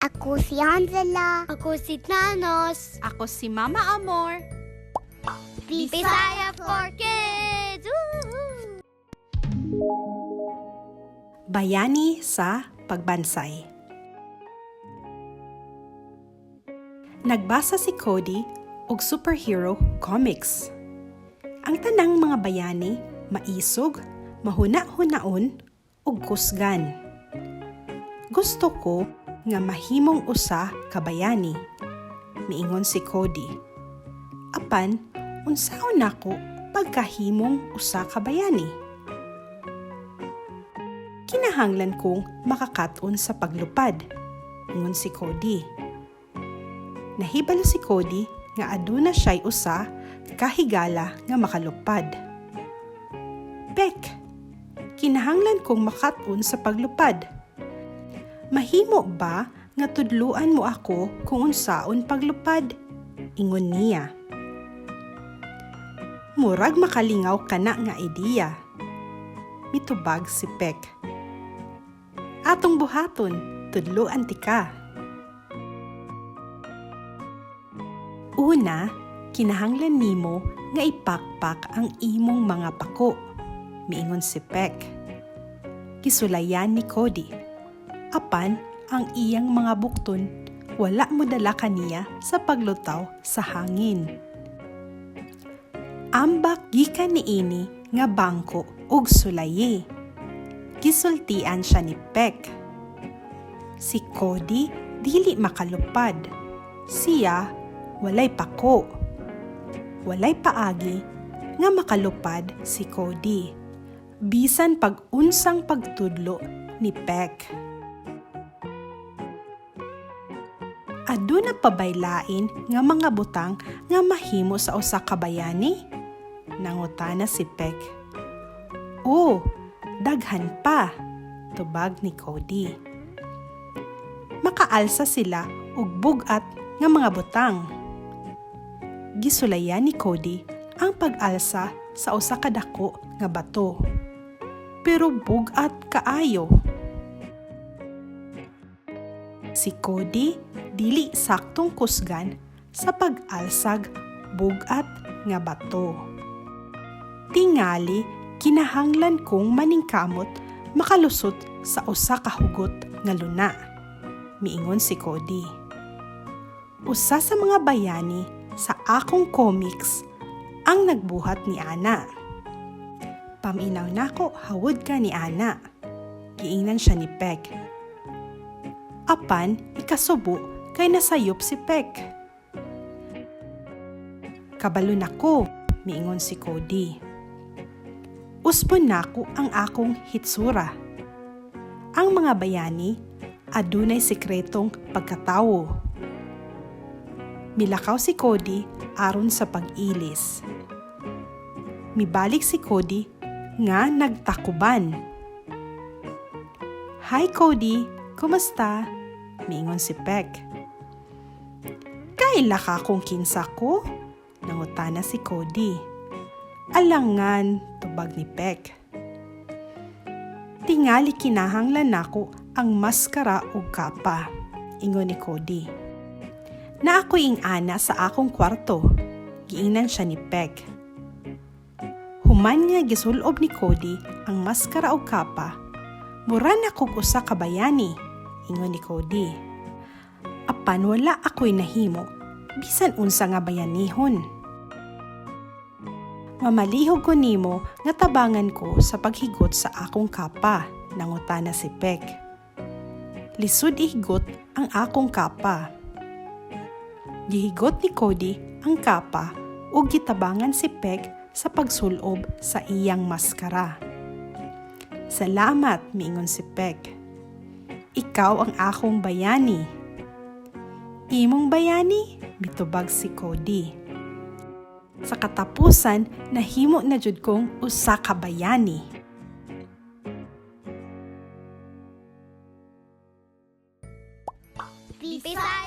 Ako si Angela. Ako si Thanos. Ako si Mama Amor. Bisaya for Kids! Woohoo! Bayani sa pagbansay. Nagbasa si Cody og superhero comics. Ang tanang mga bayani maisog, mahuna-hunaon ug kusgan. Gusto ko nga mahimong usa ka bayani, miingon si Cody. Apan, unsaon nako pagkahimong usa ka bayani? Kinahanglan kong makakaton sa paglupad, ingon si Cody. Nahibalo si Cody nga aduna siya'y usa kahigala nga makalupad. Pek, kinahanglan kong makaton sa paglupad. Mahimo ba nga tudluan mo ako kung unsaon paglupad? Ingon niya. Murag makalingaw ka na nga ideya. Mitubag si Pek. Atong buhaton, tudluan ti ka. Una, kinahanglan nimo nga ipakpak ang imong mga pako, miingon si Pek. Kisulayan ni Cody. Apan, ang iyang mga bukton, wala mo dala kaniya sa paglutaw sa hangin. Ambak gikan ni ini nga bangko ug sulayi. Gisultian siya ni Pek. Si Cody dili makalupad. Siya walay pako. Walay paagi nga makalupad si Cody. Bisan pag-unsang pagtudlo ni Pek. Aduna pabaylain nga mga butang nga mahimo sa usa ka bayani? Nangutana si Pek. Oh, daghan pa, tubag ni Cody. Makaalsa sila og bugat nga mga butang. Gisulayan ni Cody ang pag-alsa sa usa ka dako nga bato. Pero bugat kaayo. Si Cody dili saktong kusgan sa pag-alsag bugat nga bato. Tingali kinahanglan kong maningkamot makalusot sa usa ka hugot nga luna, miingon si Cody. Usa sa mga bayani sa akong comics ang nagbuhat ni Ana. Paminaw nako hawod ka ni Ana, giingnan siya ni Pek. Apan, ikasubo kay nasayop si Pek. Kabalo nako, miingon si Cody. Uspon nako ang akong hitsura. Ang mga bayani, adunay sekretong pagkatawo. Milakaw si Cody aron sa pag-ilis. Mibalik si Cody nga nagtakuban. Hi Cody, kumusta? Miingon si Pek. Kaila ka kung kinsa ko? Nangutana si Cody. Alangan, tubag ni Pek. Tingali kinahanglan nako ang maskara o kapa, ingon ni Cody. Na ako'y ing-ana sa akong kwarto, giingnan siya ni Pek. Human nga gisulob ni Cody ang maskara o kapa, mura na kog usa ka bayani, ingon ni Cody. Apan wala ako'y nahimo, bisan unsa nga bayanihon. Mamalihog ko nimo nga tabangan ko sa paghigot sa akong kapa, nangutana si Pek. Lisod ihigot ang akong kapa. Gihigot ni Cody ang kapa ug gitabangan si Pek sa pagsulob sa iyang maskara. Salamat, miingon si Pek. Ikaw ang akong bayani. Imong bayani? Mitubag si Cody. Sa katapusan, nahimo na jud kong usa ka bayani. Bisaya